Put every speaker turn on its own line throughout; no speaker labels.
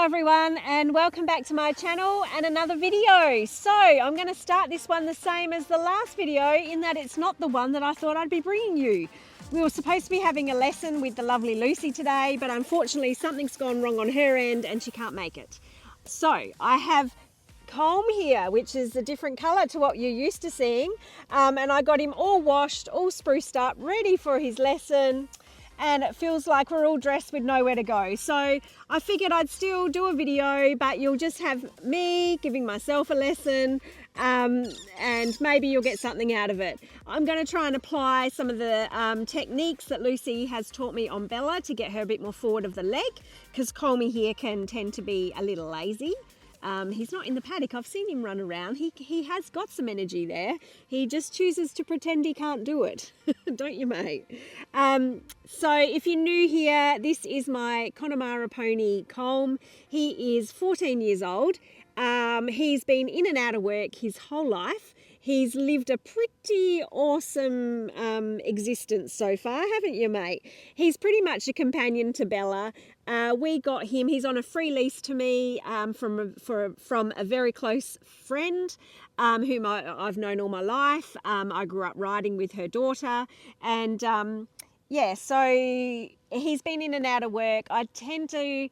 everyone, and welcome back to my channel and another video. So I'm going to start this one the same as the last video in that it's not the one that I thought I'd be bringing you. We were supposed to be having a lesson with the lovely Lucy today, but unfortunately something's gone wrong on her end and she can't make it. So I have Colm here, which is a different colour to what you're used to seeing, and I got him all washed, all spruced up, ready for his lesson. And it feels like we're all dressed with nowhere to go. So I figured I'd still do a video, but you'll just have me giving myself a lesson, and maybe you'll get something out of it. I'm going to try and apply some of the techniques that Lucy has taught me on Bella to get her a bit more forward of the leg, because Colmy here can tend to be a little lazy. He's not in the paddock. I've seen him run around. He has got some energy there. He just chooses to pretend he can't do it. Don't you, mate? So if you're new here, this is my Connemara pony, Colm. He is 14 years old. He's been in and out of work his whole life. He's lived a pretty awesome existence so far, haven't you, mate? He's pretty much a companion to Bella. We got him, he's on a free lease to me from a very close friend whom I've known all my life. I grew up riding with her daughter, and yeah, so he's been in and out of work. I tend to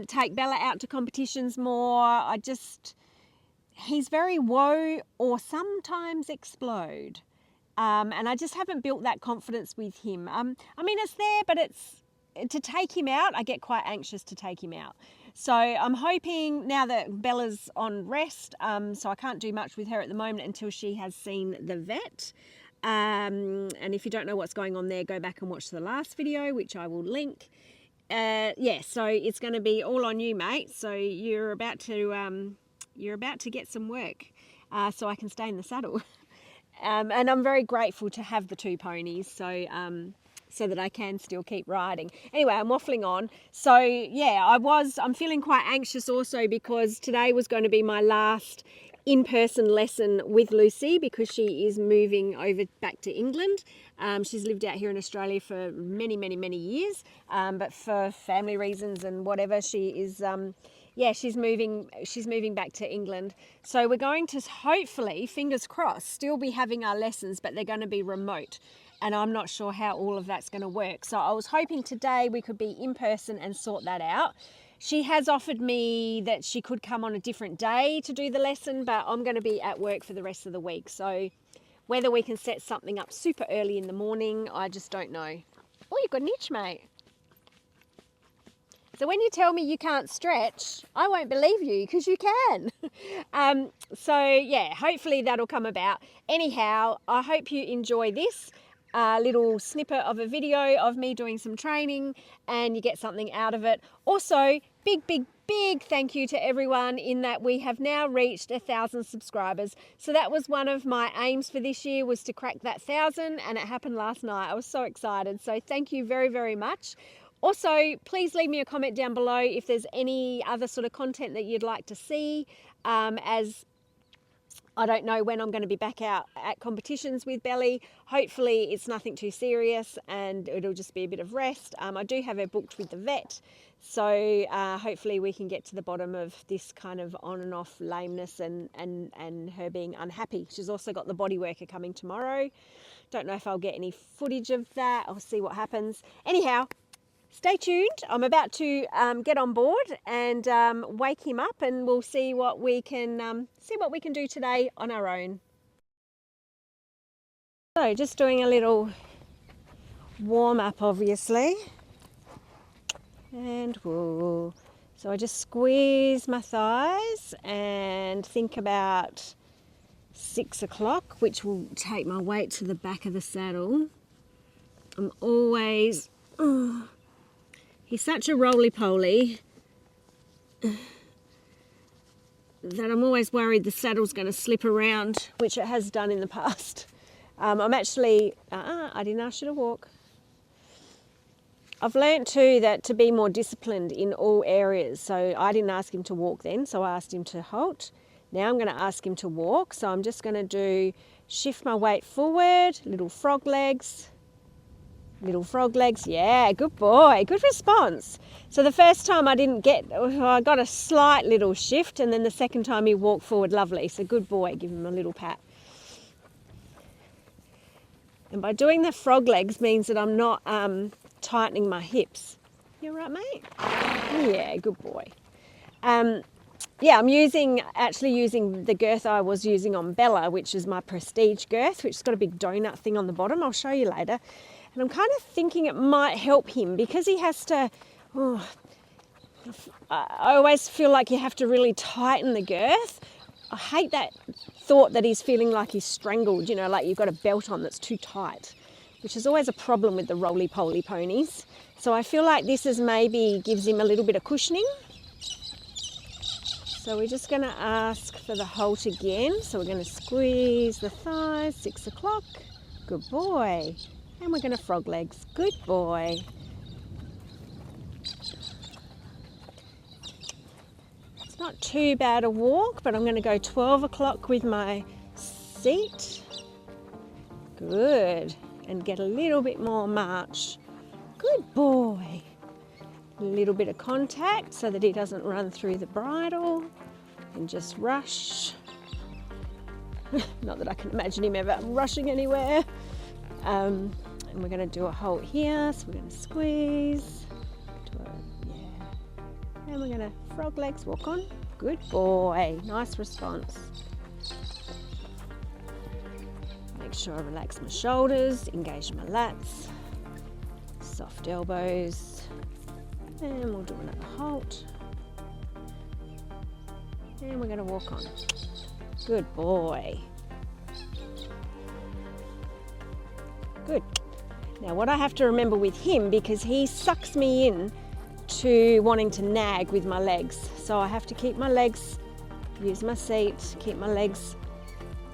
take Bella out to competitions more. He's very whoa or sometimes explode. And I just haven't built that confidence with him. I mean, it's there, but to take him out, I get quite anxious to take him out. So I'm hoping now that Bella's on rest, so I can't do much with her at the moment until she has seen the vet. And if you don't know what's going on there, go back and watch the last video, which I will link. Yeah, so it's going to be all on you, mate. So you're about to get some work, so I can stay in the saddle. And I'm very grateful to have the two ponies, so that I can still keep riding. Anyway, I'm waffling on. So yeah, I'm feeling quite anxious also because today was going to be my last in-person lesson with Lucy because she is moving over back to England. She's lived out here in Australia for many years, but for family reasons and whatever, she is yeah, she's moving back to England. So we're going to hopefully, fingers crossed, still be having our lessons, but they're going to be remote. And I'm not sure how all of that's going to work. So I was hoping today we could be in person and sort that out. She has offered me that she could come on a different day to do the lesson, but I'm going to be at work for the rest of the week. So whether we can set something up super early in the morning, I just don't know. Oh, you've got an itch, mate. So when you tell me you can't stretch, I won't believe you because you can. So yeah, hopefully that'll come about. Anyhow, I hope you enjoy this little snippet of a video of me doing some training and you get something out of it. Also, big thank you to everyone in that we have now reached 1,000 subscribers. So that was one of my aims for this year, was to crack that 1,000, and it happened last night. I was so excited. So thank you very much. Also, please leave me a comment down below if there's any other sort of content that you'd like to see, as I don't know when I'm going to be back out at competitions with Belly. Hopefully it's nothing too serious and it'll just be a bit of rest. I do have her booked with the vet, so hopefully we can get to the bottom of this kind of on and off lameness and her being unhappy. She's also got the body worker coming tomorrow. Don't know if I'll get any footage of that. I'll see what happens. Anyhow, stay tuned. I'm about to get on board and wake him up, and we'll see what we can do today on our own. So just doing a little warm up, obviously, and whoa. So I just squeeze my thighs and think about 6 o'clock, which will take my weight to the back of the saddle. I'm always he's such a roly-poly that I'm always worried the saddle's going to slip around, which it has done in the past. I'm actually, I didn't ask you to walk. I've learnt too that to be more disciplined in all areas. So I didn't ask him to walk then, so I asked him to halt. Now I'm going to ask him to walk. So I'm just going to shift my weight forward, little frog legs. Little frog legs. Yeah, good boy. Good response. So the first time I got a slight little shift, and then the second time he walked forward lovely. So good boy. Give him a little pat. And by doing the frog legs means that I'm not tightening my hips. You all right, mate? Yeah, good boy. Yeah, I'm actually using the girth I was using on Bella, which is my Prestige girth, which has got a big donut thing on the bottom. I'll show you later. And I'm kind of thinking it might help him because he has to... I always feel like you have to really tighten the girth. I hate that thought that he's feeling like he's strangled, you know, like you've got a belt on that's too tight, which is always a problem with the roly-poly ponies. So I feel like this is maybe gives him a little bit of cushioning. So we're just going to ask for the halt again. So we're going to squeeze the thighs, 6 o'clock. Good boy. And we're going to frog legs. Good boy. It's not too bad a walk, but I'm going to go 12 o'clock with my seat. Good. And get a little bit more march. Good boy. A little bit of contact so that he doesn't run through the bridle and just rush. Not that I can imagine him ever rushing anywhere. And we're going to do a halt here. So we're going to squeeze. And we're going to frog legs, walk on. Good boy. Nice response. Make sure I relax my shoulders, engage my lats, soft elbows. And we'll do another halt. And we're going to walk on. Good boy. Good. Now what I have to remember with him, because he sucks me in to wanting to nag with my legs. So I have to keep my legs, use my seat, keep my legs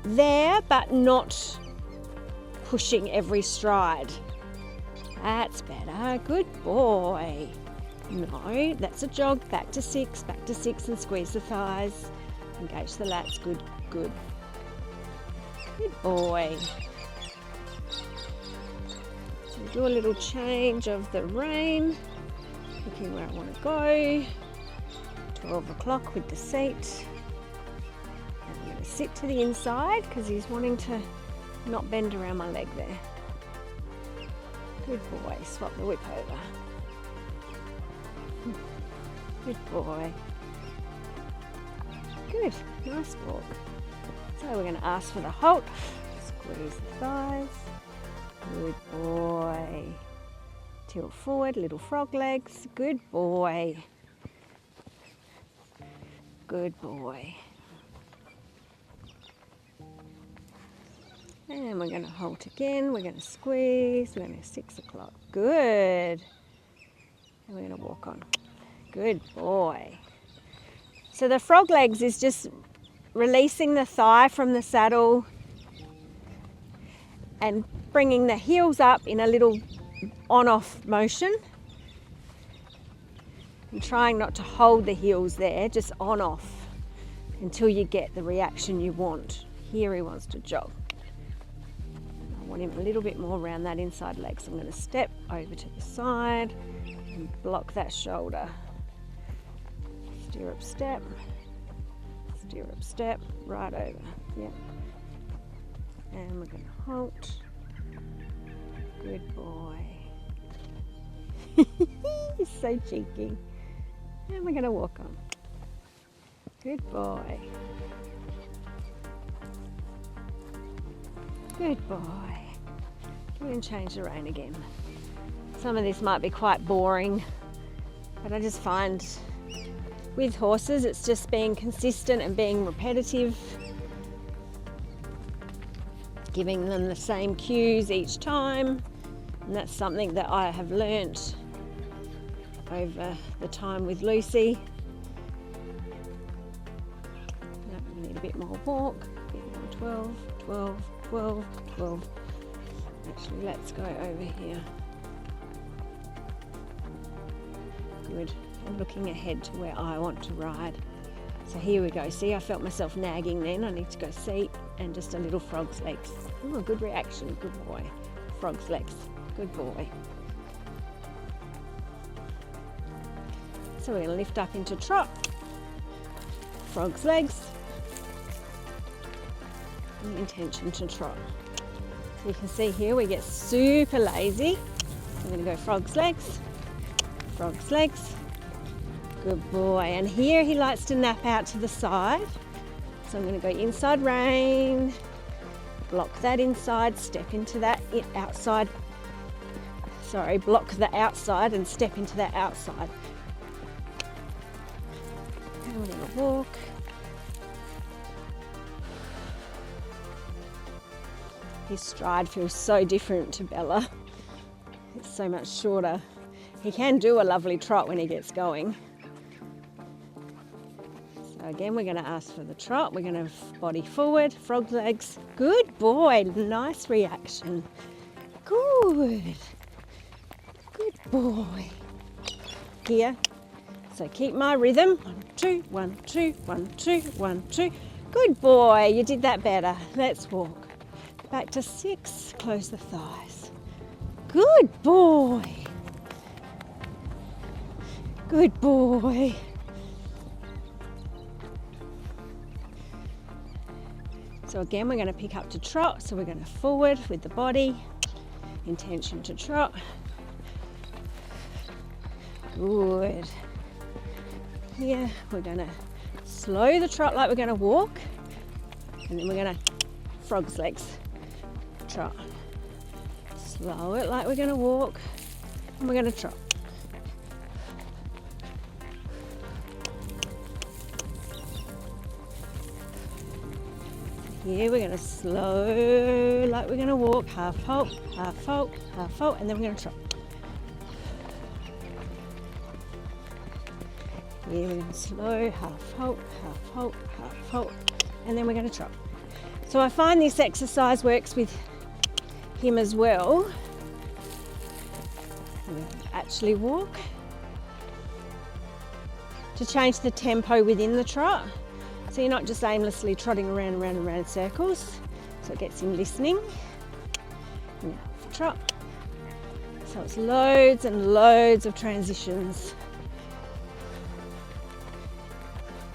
there, but not pushing every stride. That's better. Good boy. No, that's a jog. Back to 6, and squeeze the thighs. Engage the lats. Good, good. Good boy. So do a little change of the rein. Looking where I want to go. 12 o'clock with the seat. And I'm going to sit to the inside because he's wanting to not bend around my leg there. Good boy. Swap the whip over. Good boy. Good. Nice walk. So we're going to ask for the halt. Squeeze the thighs. Good boy. Tilt forward, little frog legs. Good boy. Good boy. And we're going to halt again. We're going to squeeze. We're going to 6 o'clock. Good. And we're going to walk on. Good boy. So the frog legs is just releasing the thigh from the saddle and bringing the heels up in a little on-off motion. And trying not to hold the heels there, just on-off until you get the reaction you want. Here he wants to jog. I want him a little bit more around that inside leg, so I'm going to step over to the side and block that shoulder. Stirrup step, right over, yep. And we're going to halt. Good boy. He's so cheeky. And we're going to walk on. Good boy. Good boy. We're going to change the rein again. Some of this might be quite boring, but I just find with horses it's just being consistent and being repetitive, giving them the same cues each time, and that's something that I have learnt over the time with Lucy. Now we need a bit more walk, a bit more 12, 12, 12, 12. Actually, let's go over here. Good. And looking ahead to where I want to ride. So here we go. See, I felt myself nagging then. I need to go seat and just a little frog's legs. Oh, good reaction. Good boy. Frog's legs. Good boy. So we're going to lift up into trot. Frog's legs. And intention to trot. So you can see here we get super lazy. We're going to go frog's legs. Frog's legs. Good boy. And here he likes to nap out to the side. So I'm going to go inside rein. Block that inside, step into that outside. Sorry, block the outside and step into that outside. And we're going to walk. His stride feels so different to Bella. It's so much shorter. He can do a lovely trot when he gets going. So again, we're going to ask for the trot. We're going to body forward, frog legs. Good boy, nice reaction. Good. Good boy. Here. So keep my rhythm. 1, 2, 1, 2, 1, 2, 1, 2. Good boy, you did that better. Let's walk. Back to 6, close the thighs. Good boy. Good boy. So again, we're going to pick up to trot. So we're going to forward with the body, intention to trot. Good. Here, we're going to slow the trot like we're going to walk. And then we're going to frog's legs. Trot. Slow it like we're going to walk, and we're going to trot. Here we're going to slow like we're going to walk, half halt, half halt, half halt, and then we're going to trot. Here we're going to slow, half halt, half halt, half halt, and then we're going to trot. So I find this exercise works with him as well. We actually walk to change the tempo within the trot. So you're not just aimlessly trotting around and around in circles. So it gets him listening. And trot. So it's loads and loads of transitions.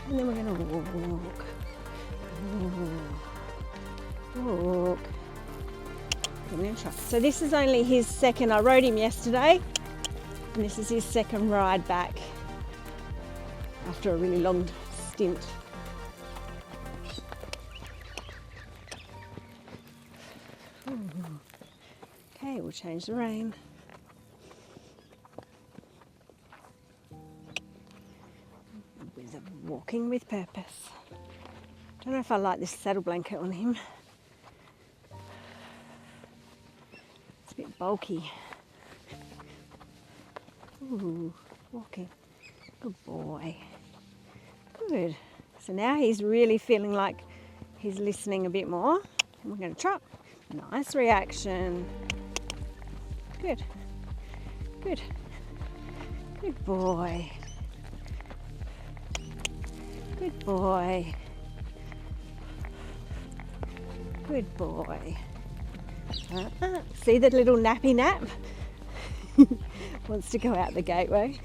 And then we're going to walk. Walk. So this is only his second. I rode him yesterday, and this is his second ride back after a really long stint. Okay, we'll change the rein. With walking with purpose. Don't know if I like this saddle blanket on him. A bit bulky. Ooh, walking. Good boy. Good. So now he's really feeling like he's listening a bit more. And we're going to trot. Nice reaction. Good. Good. Good boy. Good boy. Good boy. See the little nappy nap? Wants to go out the gateway.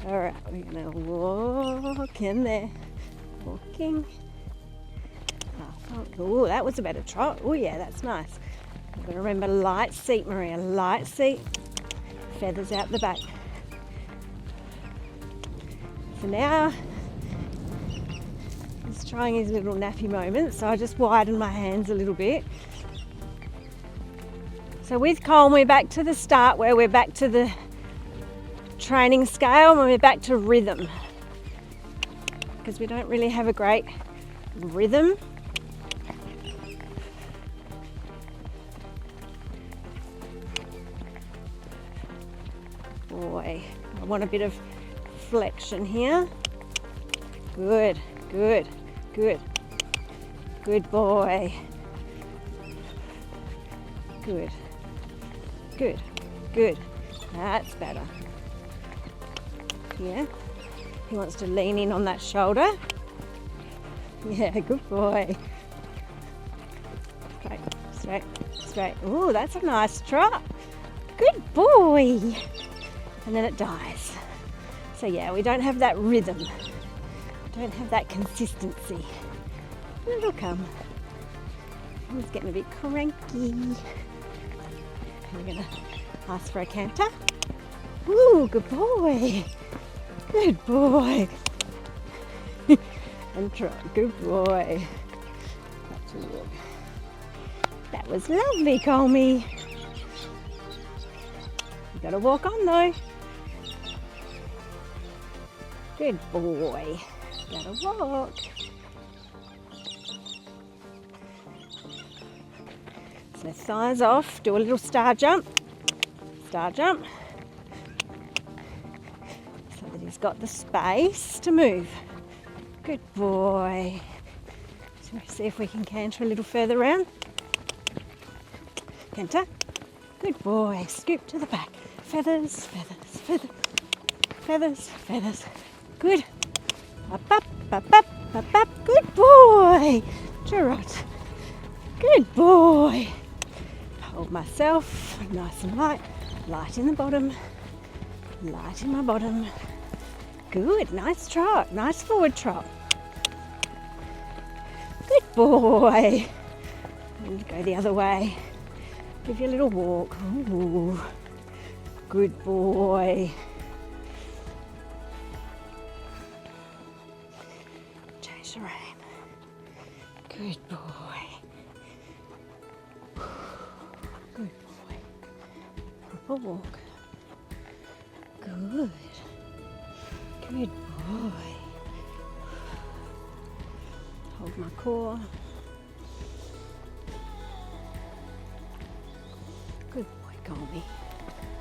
All right, we're gonna walk in there. Walking. Oh, that was a better trot. Oh yeah, that's nice. I've got to remember light seat, Maria, light seat. Feathers out the back. So now he's trying his little nappy moment, so I just widen my hands a little bit. So with Colm, we're back to the start where we're back to the training scale and we're back to rhythm, because we don't really have a great rhythm. Boy, I want a bit of flexion here. Good, good, good. Good boy. Good. Good, good. That's better. Yeah. He wants to lean in on that shoulder. Yeah, good boy. Straight, straight, straight. Ooh, that's a nice trot. Good boy. And then it dies. So yeah, we don't have that rhythm. Don't have that consistency. It'll come. He's getting a bit cranky. We're gonna ask for a canter. Ooh, good boy. Good boy. And try. Good boy. That's a look. That was lovely, Colmy. You gotta walk on though. Good boy. Gotta walk. So thighs off, do a little star jump. Star jump. So that he's got the space to move. Good boy. So we'll see if we can canter a little further around. Canter. Good boy. Scoop to the back. Feathers, feathers, feathers. Feathers, feathers. Good. Up, up, up, up, up, up. Good boy. Trot. Good boy. Hold myself nice and light. Light in the bottom. Light in my bottom. Good. Nice trot. Nice forward trot. Good boy. And go the other way. Give you a little walk. Ooh. Good boy. Change the rein. Good boy. Good boy. Proper walk. Good. Good boy. Hold my core. Good boy, Colmy.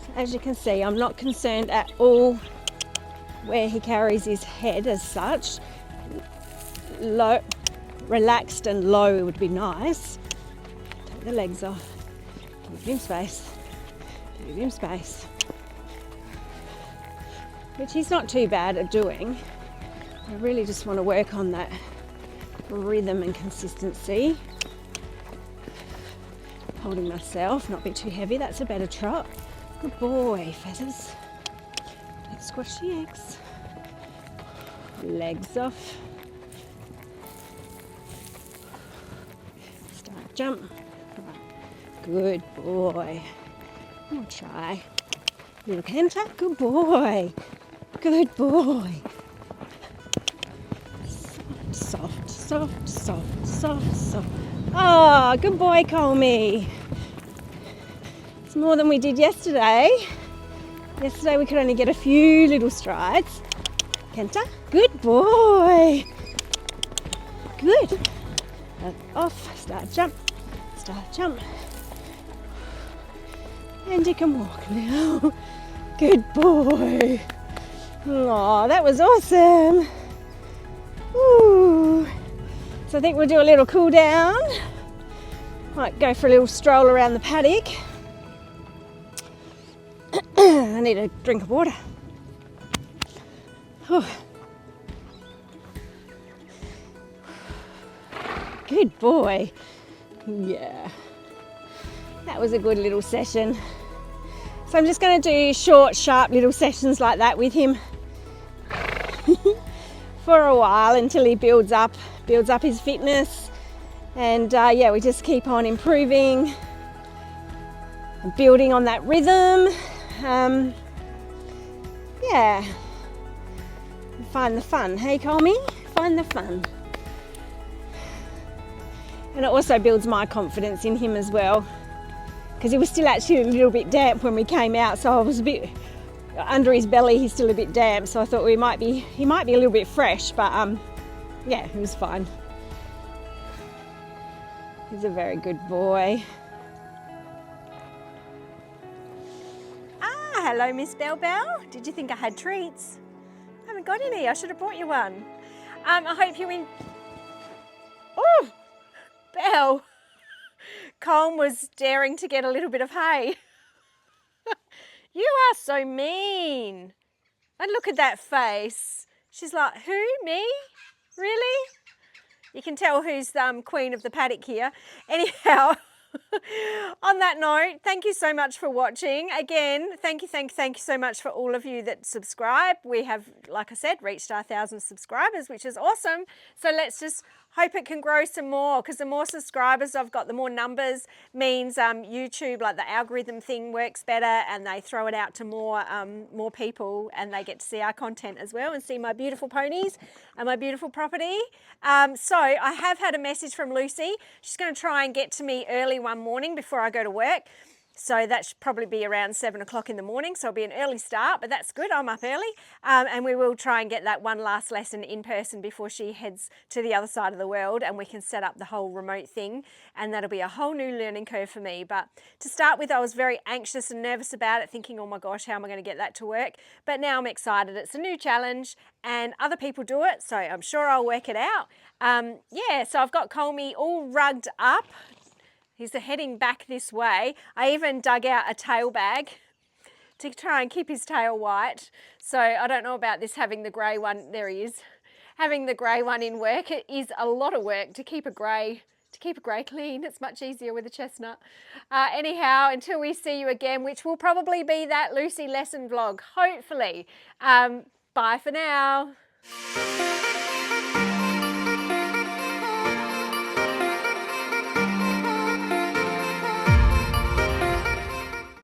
So as you can see, I'm not concerned at all where he carries his head as such. Low, relaxed and low would be nice. Take the legs off. Give him space. Give him space. Which he's not too bad at doing. I really just want to work on that rhythm and consistency. Holding myself, not be too heavy. That's a better trot. Good boy, feathers. Don't squash the eggs. Legs off. Start jump. Good boy. We'll try. Little canter. Good boy. Good boy. Soft, soft, soft, soft, soft. Oh, good boy, Colmy. It's more than we did yesterday. Yesterday we could only get a few little strides. Canter. Good boy. Good. Off. Start jump. Start jump. And you can walk now. Good boy. Oh, that was awesome. Ooh. So I think we'll do a little cool down. Might go for a little stroll around the paddock. I need a drink of water. Whew. Good boy. Yeah. That was a good little session. So I'm just going to do short, sharp little sessions like that with him for a while until he builds up his fitness. And yeah, we just keep on improving and building on that rhythm. Yeah. Find the fun, hey Colmy? Find the fun. And it also builds my confidence in him as well, because he was still actually a little bit damp when we came out, so I was a bit under his belly. He's still a bit damp, so I thought he might be a little bit fresh, but yeah, he was fine. He's a very good boy. Ah, hello Miss Bell Bell. Did you think I had treats? I haven't got any. I should have brought you one. I hope you Oh, Belle. Colm was daring to get a little bit of hay. You are so mean. And look at that face. She's like, who, me? Really? You can tell who's queen of the paddock here. Anyhow, On that note, thank you so much for watching. Again, thank you so much for all of you that subscribe. We have, like I said, reached our 1,000 subscribers, which is awesome. So let's just hope it can grow some more, because the more subscribers I've got, the more numbers means YouTube, like the algorithm thing, works better, and they throw it out to more people, and they get to see our content as well and see my beautiful ponies and my beautiful property. So I have had a message from Lucy. She's going to try and get to me early one morning before I go to work. So that should probably be around 7 o'clock in the morning. So it'll be an early start, but that's good. I'm up early. And we will try and get that one last lesson in person before she heads to the other side of the world, and we can set up the whole remote thing. And that'll be a whole new learning curve for me. But to start with, I was very anxious and nervous about it, thinking, oh my gosh, how am I going to get that to work? But now I'm excited. It's a new challenge and other people do it, so I'm sure I'll work it out. Yeah, so I've got Colmy all rugged up. He's heading back this way. I even dug out a tail bag to try and keep his tail white. So I don't know about this, having the grey one. There he is. Having the grey one in work. It is a lot of work to keep a grey clean. It's much easier with a chestnut. Anyhow, until we see you again, which will probably be that Lucy lesson vlog, hopefully. Bye for now.